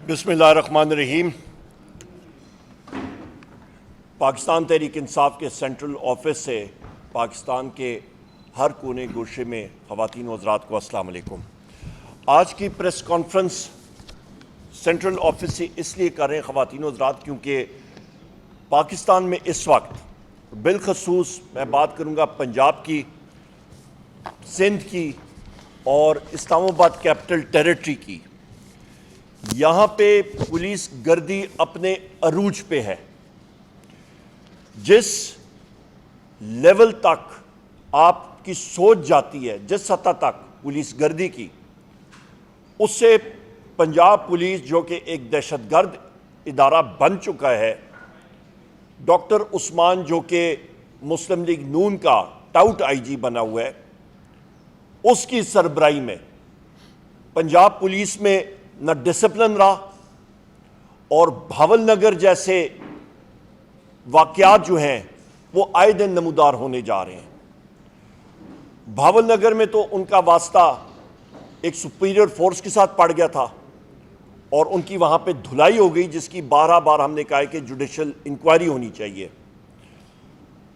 बिस्मिल्लाहिर्रहमानिर्रहीम। पाकिस्तान तहरीक इंसाफ के central office से पाकिस्तान के हर कोने गोशे में ख़वातीन व हज़रात को अस्सलाम वालेकुम। आज की प्रेस कॉन्फ्रेंस सेंट्रल ऑफिस से इसलिए कर रहे हैं ख़वातीन व हज़रात क्योंकि पाकिस्तान में इस वक्त बिलखसूस मैं बात करूँगा पंजाब की, सिंध की और इस्लामाबाद कैपिटल टेरिटरी की, यहाँ पे पुलिस गर्दी अपने अरूज पे है। जिस लेवल तक आपकी सोच जाती है, जिस सतह तक पुलिस गर्दी की, उससे पंजाब पुलिस जो कि एक दहशतगर्द इदारा बन चुका है, डॉक्टर उस्मान जो कि मुस्लिम लीग नून का टाउट आईजी बना हुआ है, उसकी सरबराही में पंजाब पुलिस में न डिसिप्लिन रहा और भावलनगर जैसे वाक़यात जो हैं वो आए दिन नमूदार होने जा रहे हैं। भावलनगर में तो उनका वास्ता एक सुपीरियर फोर्स के साथ पड़ गया था और उनकी वहाँ पे धुलाई हो गई, जिसकी 12 बार हमने कहा है कि जुडिशल इंक्वायरी होनी चाहिए।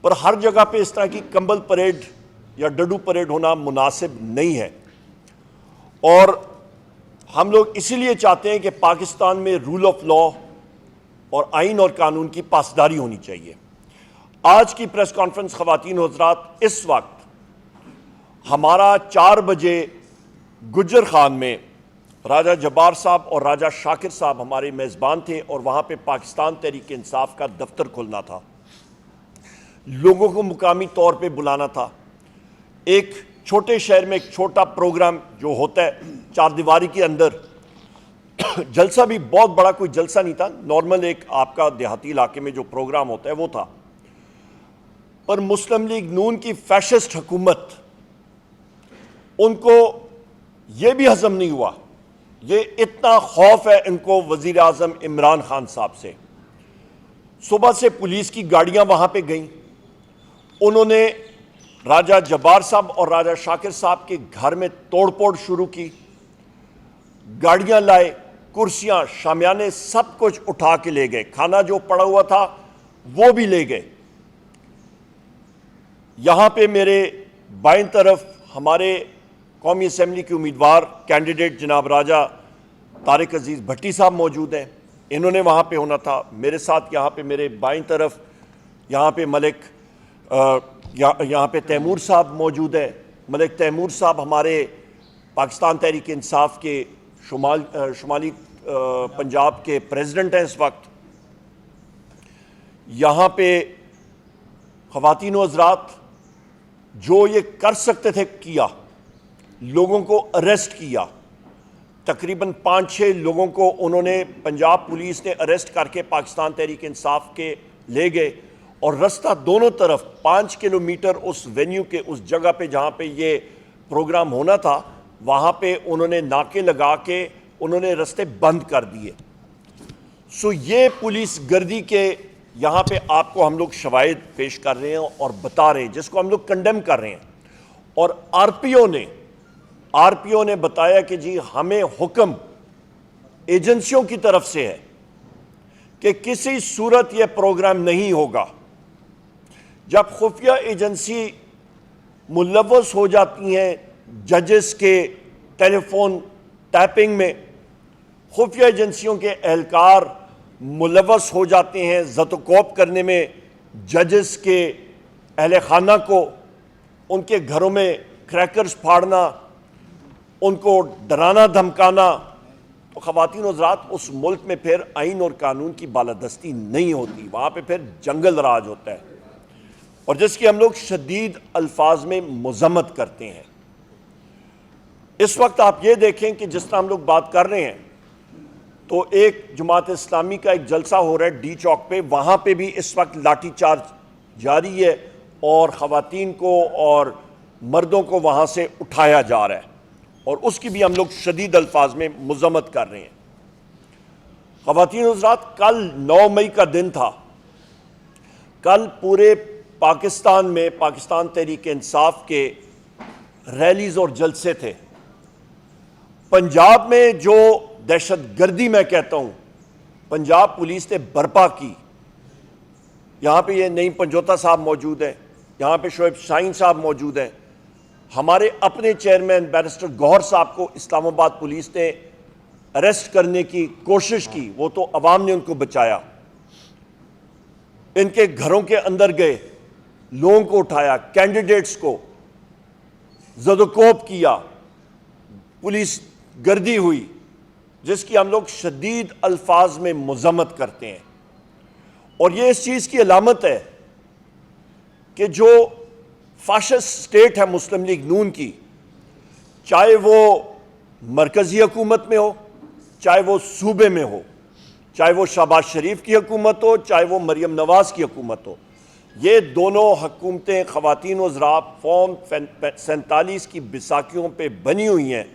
पर हर जगह पे इस तरह की कंबल परेड या डडू परेड होना मुनासिब नहीं है और हम लोग इसीलिए चाहते हैं कि पाकिस्तान में रूल ऑफ लॉ और आइन और कानून की पासदारी होनी चाहिए। आज की प्रेस कॉन्फ्रेंस ख़वातीन व हज़रात, इस वक्त हमारा 4 बजे गुज्जर खान में राजा जब्बार साहब और राजा शाकिर साहब हमारे मेज़बान थे और वहाँ पे पाकिस्तान तहरीक इंसाफ का दफ्तर खुलना था। लोगों को मुकामी तौर पे बुलाना था। एक छोटे शहर में एक छोटा प्रोग्राम जो होता है चार दीवारी के अंदर, जलसा भी बहुत बड़ा कोई जलसा नहीं था, नॉर्मल एक आपका देहाती इलाके में जो प्रोग्राम होता है वो था। पर मुस्लिम लीग नून की फैशिस्ट हुकूमत, उनको ये भी हजम नहीं हुआ। ये इतना खौफ है इनको वजीर आजम इमरान खान साहब से। सुबह से पुलिस की गाड़ियां वहां पे गईं, उन्होंने राजा जब्बार साहब और राजा शाकिर साहब के घर में तोड़फोड़ शुरू की। गाड़ियां लाए, कुर्सियां, शामियाने, सब कुछ उठा के ले गए। खाना जो पड़ा हुआ था वो भी ले गए। यहां पे मेरे बाईं तरफ हमारे कौमी असम्बली के उम्मीदवार कैंडिडेट जनाब राजा तारिक अजीज़ भट्टी साहब मौजूद हैं, इन्होंने वहां पे होना था। मेरे साथ यहां पे मेरे बाईं तरफ यहां पे मलिक यहाँ पे तैमूर साहब मौजूद है। मलिक तैमूर साहब हमारे पाकिस्तान तहरीक इंसाफ के शुमाली पंजाब के प्रेसिडेंट हैं इस वक्त। यहाँ पे ख़वातीन व हज़रात जो ये कर सकते थे किया, लोगों को अरेस्ट किया। तकरीबन 5-6 लोगों को उन्होंने पंजाब पुलिस ने अरेस्ट करके पाकिस्तान तहरीक इंसाफ के ले गए और रास्ता दोनों तरफ 5 किलोमीटर उस वेन्यू के उस जगह पे जहाँ पे ये प्रोग्राम होना था, वहाँ पे उन्होंने नाके लगा के उन्होंने रास्ते बंद कर दिए। सो ये पुलिस गर्दी के यहाँ पे आपको हम लोग शवाहिद पेश कर रहे हैं और बता रहे हैं, जिसको हम लोग कंडेम कर रहे हैं। और आरपीओ ने बताया कि जी हमें हुक्म एजेंसियों की तरफ से है कि किसी सूरत ये प्रोग्राम नहीं होगा। जब खुफिया एजेंसी मुलव्वस हो जाती हैं जजेस के टेलीफोन टैपिंग में, खुफिया एजेंसियों के एहलकार मुलव्वस हो जाते हैं ज़तोकोप करने में जजेस के अहले खाना को, उनके घरों में क्रैकर्स फाड़ना, उनको डराना धमकाना, तो ख़वातीन व हज़रात उस मुल्क में फिर आइन और कानून की बालादस्ती नहीं होती, वहाँ पे फिर जंगल राज होता है और जिसकी हम लोग शदीद अल्फाज में मज़म्मत करते हैं। इस वक्त आप ये देखें कि जिस तरह हम लोग बात कर रहे हैं, तो एक जमात इस्लामी का एक जलसा हो रहा है डी चौक पे, वहाँ पे भी इस वक्त लाठी चार्ज जारी है और ख़वातीन को और मर्दों को वहाँ से उठाया जा रहा है और उसकी भी हम लोग शदीद अल्फाज में मज़म्मत कर रहे हैं। ख़वातीन व हज़रात, कल 9 मई का दिन था। कल पूरे पाकिस्तान में पाकिस्तान तहरीक इंसाफ के रैलीज और जलसे थे। पंजाब में जो दहशतगर्दी मैं कहता हूं पंजाब पुलिस ने बर्पा की। यहां पे ये नईम पंजोता साहब मौजूद हैं, यहां पे शोएब शाहीन साहब मौजूद हैं, हमारे अपने चेयरमैन बैरिस्टर गौहर साहब को इस्लामाबाद पुलिस ने अरेस्ट करने की कोशिश की, वो तो अवाम ने उनको बचाया। इनके घरों के अंदर गए, लोगों को उठाया, कैंडिडेट्स को ज़दोकोब किया, पुलिस गर्दी हुई, जिसकी हम लोग शदीद अल्फाज में मज़म्मत करते हैं। और ये इस चीज़ की अलामत है कि जो फाशिस्ट स्टेट है मुस्लिम लीग नून की, चाहे वो मरकज़ी हुकूमत में हो, चाहे वो सूबे में हो, चाहे वो शहबाज शरीफ की हुकूमत हो, चाहे वो मरियम नवाज़ की हुकूमत हो, ये दोनों हुकूमतें ख़वातीन वज़रा फॉर्म 47 की बिसाखियों पे बनी हुई हैं।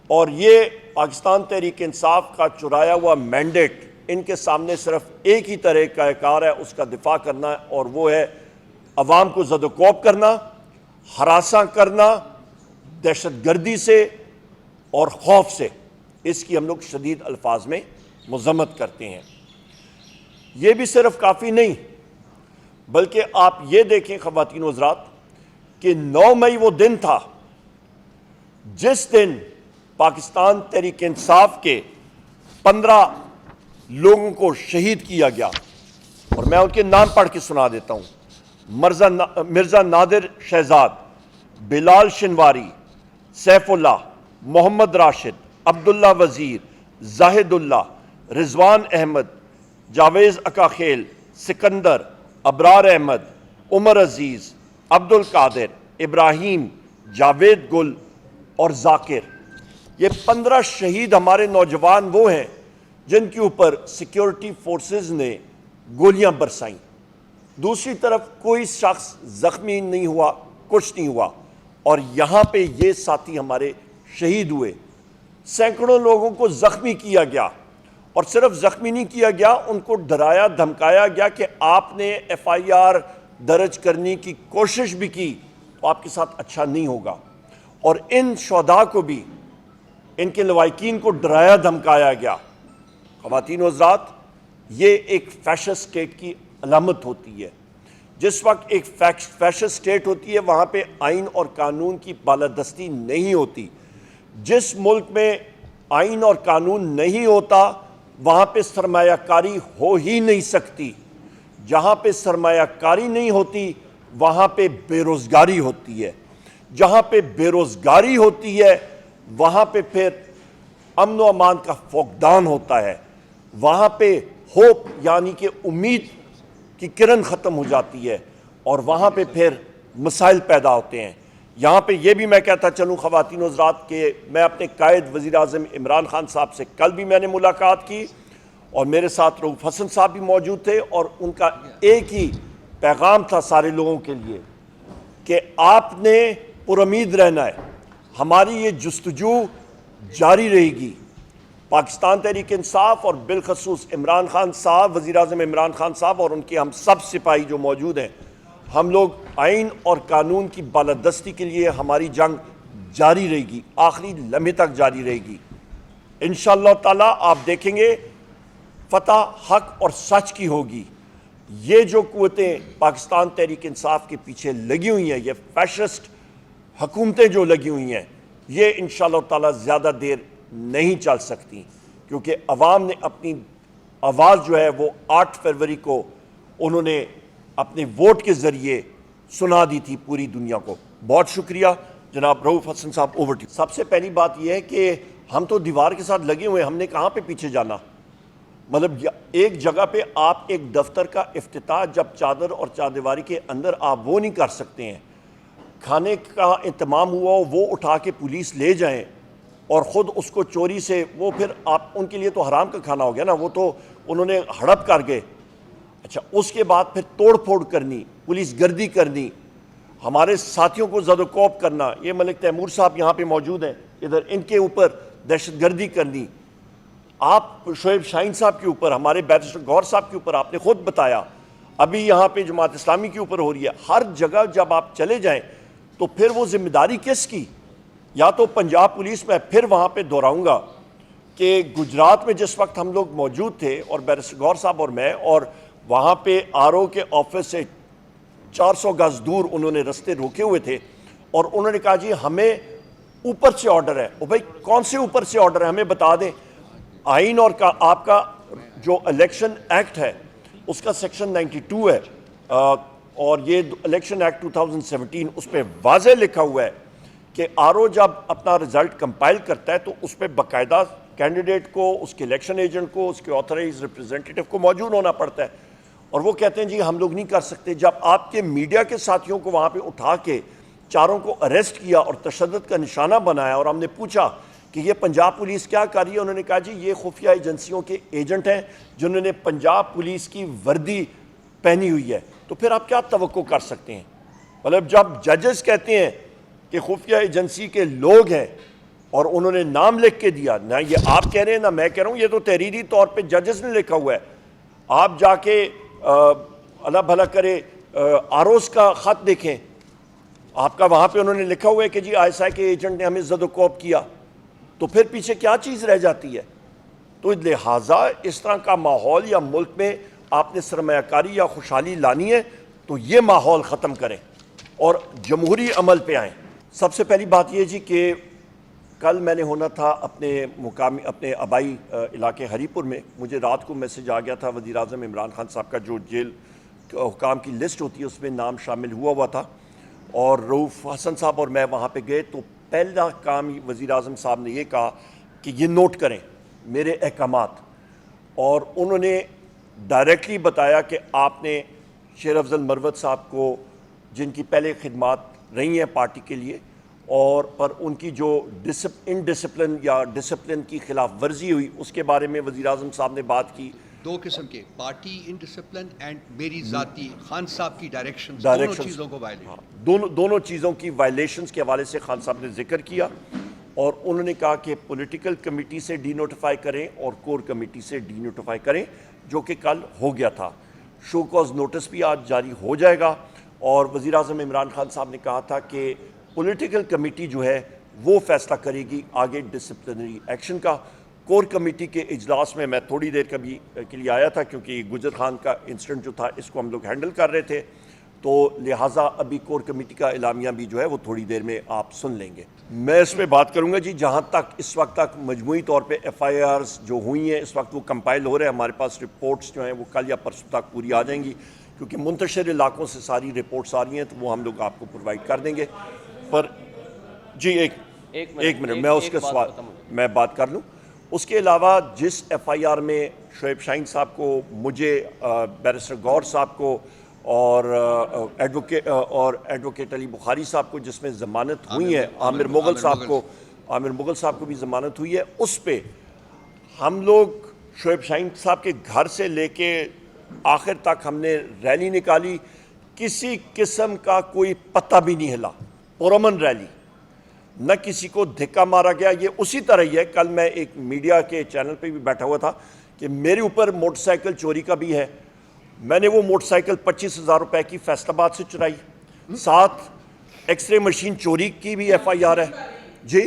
और ये पाकिस्तान तहरीक इंसाफ का चुराया हुआ मैंडेट इनके सामने सिर्फ एक ही तरह का कार है, उसका दिफा करना है, और वो है अवाम को ज़दोकोब करना, हरासा करना, दहशतगर्दी से और खौफ से। इसकी हम लोग शदीद अल्फाज में मज़म्मत करते हैं। ये भी सिर्फ काफ़ी नहीं, बल्कि आप ये देखें ख़वातीन हज़रात कि 9 मई वो दिन था जिस दिन पाकिस्तान तहरीक इंसाफ के 15 लोगों को शहीद किया गया। और मैं उनके नाम पढ़ के सुना देता हूँ। मिर्ज़ा नादिर शहजाद, बिलाल शिनवारी, सैफुल्लाह, मोहम्मद राशिद, अब्दुल्ला वज़ीर, जाहिदुल्ला, रिजवान अहमद, जावेज़ अकाखेल, सिकंदर, अबरार अहमद, उमर अजीज़, अब्दुल कादिर, इब्राहीम, जावेद गुल और जाकिर। ये 15 शहीद हमारे नौजवान वो हैं जिनके ऊपर सिक्योरिटी फोर्सेस ने गोलियां बरसाईं। दूसरी तरफ कोई शख्स जख्मी नहीं हुआ, कुछ नहीं हुआ। और यहाँ पे ये साथी हमारे शहीद हुए। सैकड़ों लोगों को जख्मी किया गया, और सिर्फ जख्मी नहीं किया गया, उनको डराया धमकाया गया कि आपने FIR दर्ज करने की कोशिश भी की तो आपके साथ अच्छा नहीं होगा। और इन शोधा को भी, इनके लवाकिन को डराया धमकाया गया। ख़वातीन हज़रात, ये एक फैशिस्ट स्टेट की अलामत होती है। जिस वक्त एक फैशिस्ट स्टेट होती है वहाँ पे आइन और कानून की बालादस्ती नहीं होती। जिस मुल्क में आइन और कानून नहीं होता वहाँ पे सरमायाकारी हो ही नहीं सकती। जहाँ पे सरमायाकारी नहीं होती वहाँ पे बेरोज़गारी होती है। जहाँ पे बेरोज़गारी होती है वहाँ पे फिर अमन व अमान का फुकदान होता है। वहाँ पे होप यानी कि उम्मीद की किरण ख़त्म हो जाती है, और वहाँ पे फिर मसाइल पैदा होते हैं। यहाँ पे ये भी मैं कहता चलूँ ख़वातीन हज़रात के, मैं अपने कायद वज़ीर-ए-आज़म इमरान खान साहब से कल भी मैंने मुलाकात की, और मेरे साथ रऊफ़ हसन साहब भी मौजूद थे, और उनका एक ही पैगाम था सारे लोगों के लिए कि आपने पुरुम्मीद रहना है। हमारी ये जुस्तजू जारी रहेगी। पाकिस्तान तहरीक इंसाफ और बिलखसूस इमरान खान साहब, वज़ीर-ए-आज़म इमरान खान साहब और उनके हम सब सिपाही जो मौजूद हैं, हम लोग आइन और कानून की बालादस्ती के लिए हमारी जंग जारी रहेगी, आखिरी लम्हे तक जारी रहेगी। इंशाअल्लाह ताला आप देखेंगे फतह हक और सच की होगी। ये जो कुव्वतें पाकिस्तान तहरीक इंसाफ के पीछे लगी हुई हैं, ये फैशिस्ट हुकूमतें जो लगी हुई हैं, ये इंशाअल्लाह ताला ज़्यादा देर नहीं चल सकती, क्योंकि अवाम ने अपनी आवाज़ जो है वो 8 फरवरी को उन्होंने अपने वोट के ज़रिए सुना दी थी पूरी दुनिया को। बहुत शुक्रिया जनाब रऊफ़ हसन साहब, ओवर टू। सबसे पहली बात यह है कि हम तो दीवार के साथ लगे हुए हैं, हमने कहाँ पे पीछे जाना। मतलब एक जगह पे आप एक दफ्तर का इफ्तिताह जब चादर और चारदीवारी के अंदर आप वो नहीं कर सकते हैं। खाने का इंतमाम हुआ वो उठा के पुलिस ले जाएं और ख़ुद उसको चोरी से, वो फिर आप उनके लिए तो हराम का खाना हो गया ना, वो तो उन्होंने हड़प कर गए। अच्छा, उसके बाद फिर तोड़ फोड़ करनी, पुलिस गर्दी करनी, हमारे साथियों को ज़दोकोब करना। ये मलिक तैमूर साहब यहाँ पे मौजूद हैं, इधर इनके ऊपर दहशतगर्दी करनी। आप शोएब शाहीन साहब के ऊपर, हमारे बैरिस्टर गौहर साहब के ऊपर आपने खुद बताया, अभी यहाँ पे जमात इस्लामी के ऊपर हो रही है। हर जगह जब आप चले जाएं तो फिर वो जिम्मेदारी किसकी? या तो पंजाब पुलिस, मैं फिर वहाँ पे दोहराऊँगा, कि गुजरात में जिस वक्त हम लोग मौजूद थे और बैरिस्टर गौर साहब और मैं, और वहाँ पे आरओ के ऑफिस से 400 गज दूर उन्होंने रास्ते रोके हुए थे और उन्होंने कहा जी हमें ऊपर से ऑर्डर है। और भाई कौन से ऊपर से ऑर्डर है हमें बता दें। आइन और का आपका जो इलेक्शन एक्ट है उसका सेक्शन 92 है और ये इलेक्शन एक्ट 2017 उस पर वाज़े लिखा हुआ है कि आरओ जब अपना रिजल्ट कंपाइल करता है तो उस पर बाकायदा कैंडिडेट को, उसके इलेक्शन एजेंट को, उसके ऑथराइज रिप्रेजेंटेटिव को मौजूद होना पड़ता है। और वो कहते हैं जी हम लोग नहीं कर सकते। जब आपके मीडिया के साथियों को वहाँ पे उठा के चारों को अरेस्ट किया और तशद्दुद का निशाना बनाया और हमने पूछा कि ये पंजाब पुलिस क्या कर रही है, उन्होंने कहा जी ये खुफिया एजेंसियों के एजेंट हैं जिन्होंने पंजाब पुलिस की वर्दी पहनी हुई है। तो फिर आप क्या तवक्को कर सकते हैं। मतलब जब जजेस कहते हैं कि खुफिया एजेंसी के लोग हैं और उन्होंने नाम लिख के दिया, ना ये आप कह रहे हैं ना मैं कह रहा हूँ, ये तो तहरीरी तौर पे जजेस ने लिखा हुआ है। आप जाके अल्लाह भला करे आरोस का ख़त देखें, आपका वहाँ पे उन्होंने लिखा हुआ है कि जी आईएसआई के एजेंट ने हमें ज़द-ओ-कौब किया। तो फिर पीछे क्या चीज़ रह जाती है। तो लिहाजा इस तरह का माहौल या मुल्क में आपने सरमायाकारी या खुशहाली लानी है तो ये माहौल ख़त्म करें और जमहूरी अमल पे आएँ। सबसे पहली बात यह जी कि कल मैंने होना था अपने आबाई इलाके हरीपुर में। मुझे रात को मैसेज आ गया था वज़ीर आज़म इमरान खान साहब का जो जेल हुकाम की लिस्ट होती है उसमें नाम शामिल हुआ था और रऊफ़ हसन साहब और मैं वहाँ पे गए। तो पहला काम वज़ीर आज़म साहब ने ये कहा कि ये नोट करें मेरे अहकामात, और उन्होंने डायरेक्टली बताया कि आपने शेर अफजल मरवत साहब को, जिनकी पहले खिदमात रही हैं पार्टी के लिए, और पर उनकी जो इनडिसिप्लिन या डिसिप्लिन की खिलाफ वर्जी हुई उसके बारे में वज़ीर आज़म साहब ने बात की। दो किस्म के, पार्टी इनडिसिप्लिन एंड मेरी ज़ाती खान साहब की डायरेक्शंस, दोनों चीज़ों को वायलेट, दोनों चीज़ों की वायलेशंस के हवाले से खान साहब ने जिक्र किया और उन्होंने कहा कि पॉलिटिकल कमेटी से डीनोटिफाई करें और कोर कमेटी से डीनोटिफाई करें, जो कि कल हो गया था। शो कॉज नोटिस भी आज जारी हो जाएगा और वज़ीर आज़म इमरान खान साहब ने कहा था कि पॉलिटिकल कमेटी जो है वो फैसला करेगी आगे डिसिप्लिनरी एक्शन का। कोर कमेटी के इजलास में मैं थोड़ी देर कभी के लिए आया था क्योंकि गुजर खान का इंसिडेंट जो था इसको हम लोग हैंडल कर रहे थे, तो लिहाजा अभी कोर कमेटी का एलामिया भी जो है वो थोड़ी देर में आप सुन लेंगे। मैं इस पर बात करूँगा जी। जहाँ तक इस वक्त तक मजमूई तौर पे FIRs जो हुई हैं इस वक्त वो कंपाइल हो रहे हैं। हमारे पास रिपोर्ट्स जो हैं वो कल या परसों तक पूरी आ जाएंगी क्योंकि मुंतशिर इलाकों से सारी रिपोर्ट्स आ रही हैं, तो वो हम लोग आपको प्रोवाइड कर देंगे। पर जी एक मिनट मैं उसके सवाल मैं बात कर लूँ। उसके अलावा जिस FIR में शोएब शाहीन साहब को, मुझे, बैरिस्टर गौर साहब को और एडवोकेट अली बुखारी साहब को जिसमें ज़मानत हुई है, आमिर मुगल साहब को भी ज़मानत हुई है, उस पर हम लोग शोएब शाहीन साहब के घर से लेके आखिर तक हमने रैली निकाली, किसी किस्म का कोई पत्ता भी नहीं हिला, पुरअमन रैली, न किसी को धिक्का मारा गया। ये उसी तरह ही है। कल मैं एक मीडिया के चैनल पे भी बैठा हुआ था कि मेरे ऊपर मोटरसाइकिल चोरी का भी है। मैंने वो मोटरसाइकिल 25,000 रुपए की फैसलाबाद से चुराई। साथ एक्सरे मशीन चोरी की भी FIR है जी।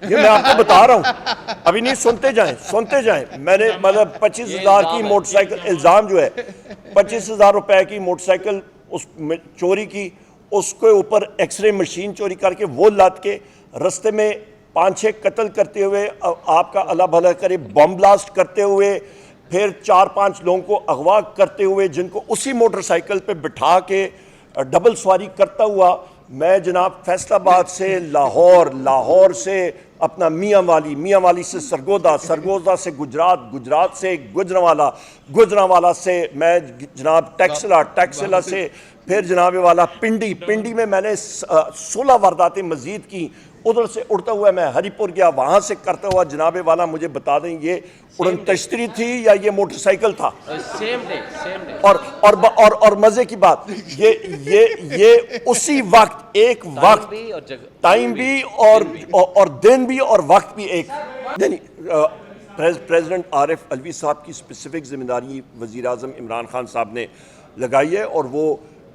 ये मैं आपको बता रहा हूँ, अभी नहीं, सुनते जाएं। मैंने मतलब 25,000 की मोटरसाइकिल, इल्ज़ाम जो है 25,000 रुपए की मोटरसाइकिल उस चोरी की, उसके ऊपर एक्सरे मशीन चोरी करके वो लाद के रास्ते में 5-6 कत्ल करते हुए, आपका अल्लाह भला करे बम ब्लास्ट करते हुए, फिर 4-5 लोगों को अगवा करते हुए जिनको उसी मोटरसाइकिल पे बिठा के डबल सवारी करता हुआ मैं जनाब फैसलाबाद से लाहौर से अपना मियाँ वाली से सरगोदा से गुजरात से गुजरांवाला से मैं जनाब टैक्सिला से फिर जनाब वाला पिंडी में मैंने 16 वारदातें मजीद की। उधर से उड़ता हुआ मैं हरीपुर गया, वहाँ से करता हुआ जनाब वाला मुझे बता दें ये उड़न तश्तरी थी या ये मोटरसाइकिल था। Same day. और मज़े की बात ये उसी वक्त, एक वक्त, टाइम भी और दिन भी और वक्त भी एक। प्रेसिडेंट आरिफ अलवी साहब की स्पेसिफिक जिम्मेदारी वज़ीर आज़म इमरान खान साहब ने लगाई है और वो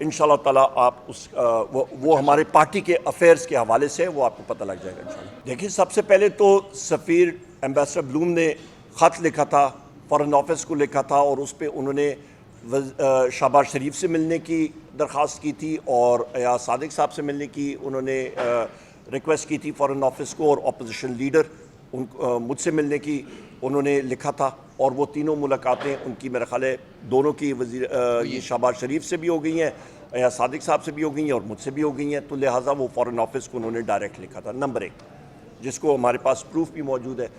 इंशाल्लाह ताला आप वो हमारे पार्टी के अफेयर्स के हवाले से वो आपको पता लग जाएगा इंशाल्लाह। देखिए, सबसे पहले तो सफ़ीर एम्बेसडर ब्लूम ने ख़त लिखा था, फ़ॉरेन ऑफिस को लिखा था, और उस पर उन्होंने शहबाज शरीफ से मिलने की दरख्वास्त की थी और या सादिक साहब से मिलने की उन्होंने रिक्वेस्ट की थी फ़ॉरेन ऑफिस को, और अपोजिशन लीडर मुझसे मिलने की उन्होंने लिखा था। और वो तीनों मुलाकातें उनकी मेरा ख्याल है दोनों की ये शहबाज शरीफ से भी हो गई हैं, या सादिक साहब से भी हो गई हैं, और मुझसे भी हो गई हैं। तो लिहाजा वो फ़ॉरेन ऑफिस को उन्होंने डायरेक्ट लिखा था, नंबर 1, जिसको हमारे पास प्रूफ भी मौजूद है।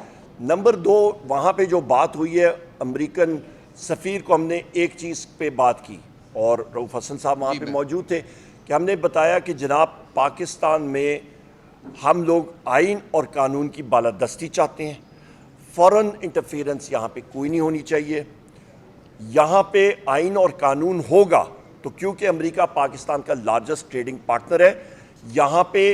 नंबर 2, वहाँ पे जो बात हुई है अमेरिकन सफ़ीर को हमने एक चीज़ पे बात की, और रऊफ़ हसन साहब वहाँ पे मौजूद थे, कि हमने बताया कि जनाब पाकिस्तान में हम लोग आइन और कानून की बालादस्ती चाहते हैं, फ़ॉरेन इंटरफेरेंस यहाँ पे कोई नहीं होनी चाहिए। यहाँ पे आइन और कानून होगा तो क्योंकि अमेरिका पाकिस्तान का लार्जेस्ट ट्रेडिंग पार्टनर है, यहाँ पे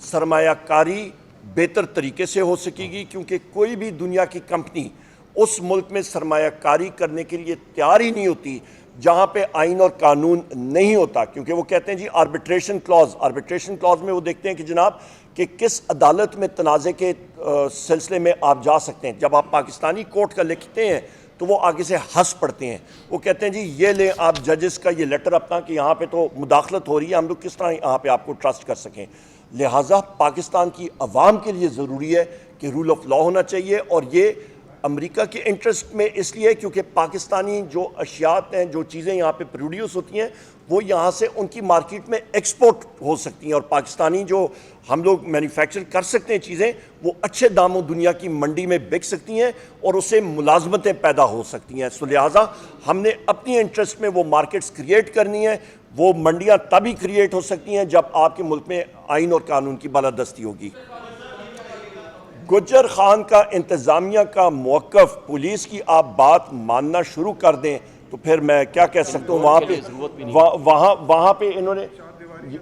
सरमायाकारी बेहतर तरीके से हो सकेगी, क्योंकि कोई भी दुनिया की कंपनी उस मुल्क में सरमायाकारी करने के लिए तैयार ही नहीं होती जहाँ पे आइन और कानून नहीं होता। क्योंकि वो कहते हैं जी आर्बिट्रेशन क्लॉज में वो देखते हैं कि जनाब कि किस अदालत में तनाज़े के सिलसिले में आप जा सकते हैं। जब आप पाकिस्तानी कोर्ट का लिखते हैं तो वो आगे से हंस पड़ते हैं, वो कहते हैं जी ये ले आप जजेस का ये लेटर अपना कि यहाँ पे तो मुदाखलत हो रही है, हम लोग किस तरह यहाँ पे आपको ट्रस्ट कर सकें। लिहाजा पाकिस्तान की अवाम के लिए ज़रूरी है कि रूल ऑफ लॉ होना चाहिए, और ये अमेरिका के इंटरेस्ट में इसलिए क्योंकि पाकिस्तानी जो अशियात हैं, जो चीज़ें यहाँ पे प्रोड्यूस होती हैं, वो यहाँ से उनकी मार्केट में एक्सपोर्ट हो सकती हैं, और पाकिस्तानी जो हम लोग मैन्युफैक्चर कर सकते हैं चीज़ें, वो अच्छे दामों दुनिया की मंडी में बिक सकती हैं और उससे मुलाजमतें पैदा हो सकती हैं। सो लिहाजा हमने अपनी इंटरेस्ट में वो मार्केट्स क्रिएट करनी है। वो मंडियाँ तभी क्रिएट हो सकती हैं जब आपके मुल्क में आइन और कानून की बालादस्ती होगी। गुज्जर खान का इंतज़ामिया का मौक़िफ़, पुलिस की आप बात मानना शुरू कर दें तो फिर मैं क्या कह सकता हूँ। वहाँ पे इन्होंने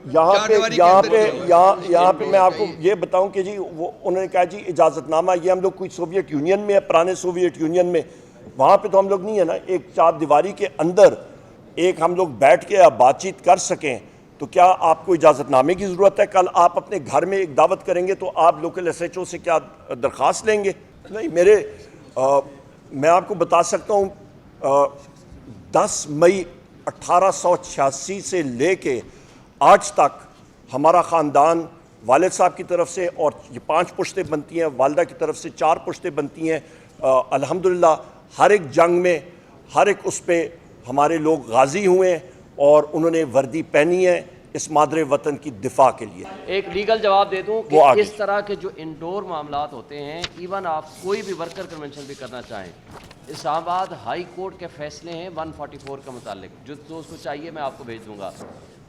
यहाँ पे मैं आपको ये बताऊं कि जी वो उन्होंने कहा जी इजाज़तनामा, ये हम लोग कोई सोवियत यूनियन में है, पुराने सोवियत यूनियन में, वहाँ पे तो हम लोग नहीं है ना, एक चार दीवारी के अंदर एक हम लोग बैठ के बातचीत कर सकें, तो क्या आपको इजाज़तनामे की ज़रूरत है? कल आप अपने घर में एक दावत करेंगे तो आप लोकल SHO से क्या दरख्वास्त लेंगे? नहीं, मैं आपको बता सकता हूँ 10 मई 1886 से लेके आज तक हमारा ख़ानदान वालिद साहब की तरफ से, और ये 5 पुश्तें बनती हैं, वालिदा की तरफ से 4 पुश्तें बनती हैं, अल्हम्दुलिल्लाह हर एक जंग में हर एक उस पर हमारे लोग गाजी हुए और उन्होंने वर्दी पहनी है इस मादरे वतन की दिफा के लिए। एक लीगल जवाब दे दूं कि इस तरह के जो इंडोर मामलात होते हैं, इवन आप कोई भी वर्कर कन्वेंशन भी करना चाहें, इस्लामाबाद हाई कोर्ट के फैसले हैं 144 का मुतालिक, जो उसको चाहिए मैं आपको भेज दूंगा।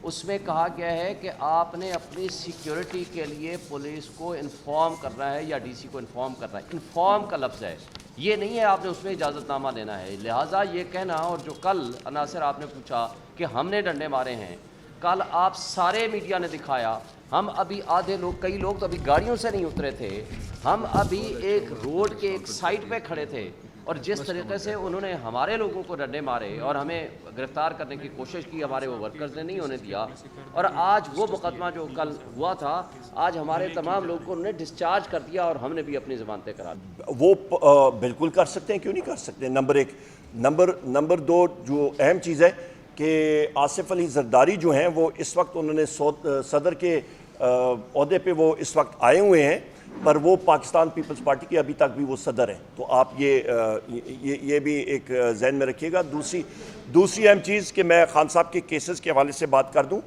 उसमें कहा गया है कि आपने अपनी सिक्योरिटी के लिए पुलिस को इन्फॉर्म करना है या DC को इन्फॉर्म करना है। इन्फॉर्म का लफ्ज़ है, ये नहीं है आपने उसमें इजाज़तनामा लेना है। लिहाजा ये कहना, और जो कल अनासर आपने पूछा कि हमने डंडे मारे हैं, कल आप सारे मीडिया ने दिखाया, हम अभी आधे लोग, कई लोग तो अभी गाड़ियों से नहीं उतरे थे, हम अभी एक रोड के एक साइड पे खड़े थे, और जिस तरीके से उन्होंने हमारे लोगों को डंडे मारे और हमें गिरफ्तार करने की कोशिश की, हमारे वो वर्कर्स ने नहीं होने दिया। और आज वो मुकदमा जो कल हुआ था, आज हमारे तमाम लोगों को उन्होंने डिस्चार्ज कर दिया और हमने भी अपनी ज़मानतें करा दी। वो बिल्कुल कर सकते हैं, क्यों नहीं कर सकते? नंबर 1। नंबर 2 जो अहम चीज़ है कि आसिफ अली जरदारी जो हैं वो इस वक्त उन्होंने सदर के ओहदे पे वो इस वक्त आए हुए हैं, पर वो पाकिस्तान पीपल्स पार्टी के अभी तक भी वो सदर हैं। तो आप ये भी एक जहन में रखिएगा। दूसरी अहम चीज़ कि मैं खान साहब के केसेस के हवाले से बात कर दूं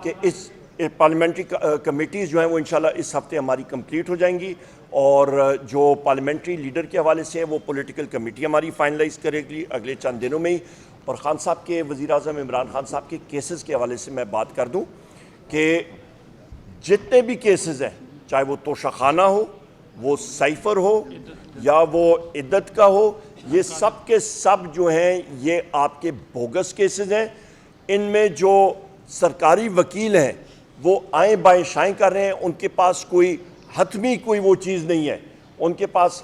कि इस पार्लियामेंट्री कमेटीज़ जो हैं वो इंशाल्लाह इस हफ्ते हमारी कंप्लीट हो जाएंगी, और जो पार्लियामेंट्री लीडर के हवाले से है वो पॉलिटिकल कमेटी हमारी फाइनलाइज करेगी अगले चंद दिनों में ही। और ख़ान साहब के वज़ीर-ए-आज़म इमरान खान साहब के केसेस के हवाले से मैं बात कर दूं कि जितने भी केसेस हैं, चाहे वो तोशाखाना हो, वो साइफ़र हो, या वो इद्दत का हो, ये सब के सब जो हैं ये आपके बोगस केसेस हैं। इनमें जो सरकारी वकील हैं वो आएँ बाएँ शाएँ कर रहे हैं, उनके पास कोई हतमी कोई वो चीज़ नहीं है, उनके पास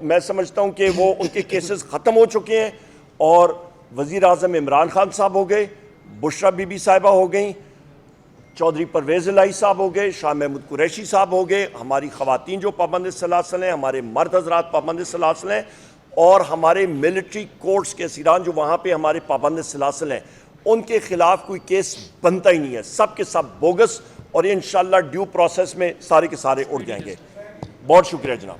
मैं समझता हूँ कि वो उनके केसेस ख़त्म हो चुके हैं। और वज़ीर-ए-आज़म इमरान खान साहब हो गए, बुशरा बीबी साहिबा हो गई, चौधरी परवेज़ इलाही साहब हो गए, शाह महमूद कुरैशी साहब हो गए, हमारी ख़वातीन जो पाबंद सलासल हैं, हमारे मर्द हजरात पाबंद सलासल हैं, और हमारे मिलिट्री कोर्ट्स के सीरान जो वहाँ पे हमारे पाबंद सलासल हैं, उनके खिलाफ कोई केस बनता ही नहीं है। सब के सब बोगस, और ये इंशाल्लाह ड्यू प्रोसेस में सारे के सारे उड़ जाएंगे। बहुत शुक्रिया जनाब।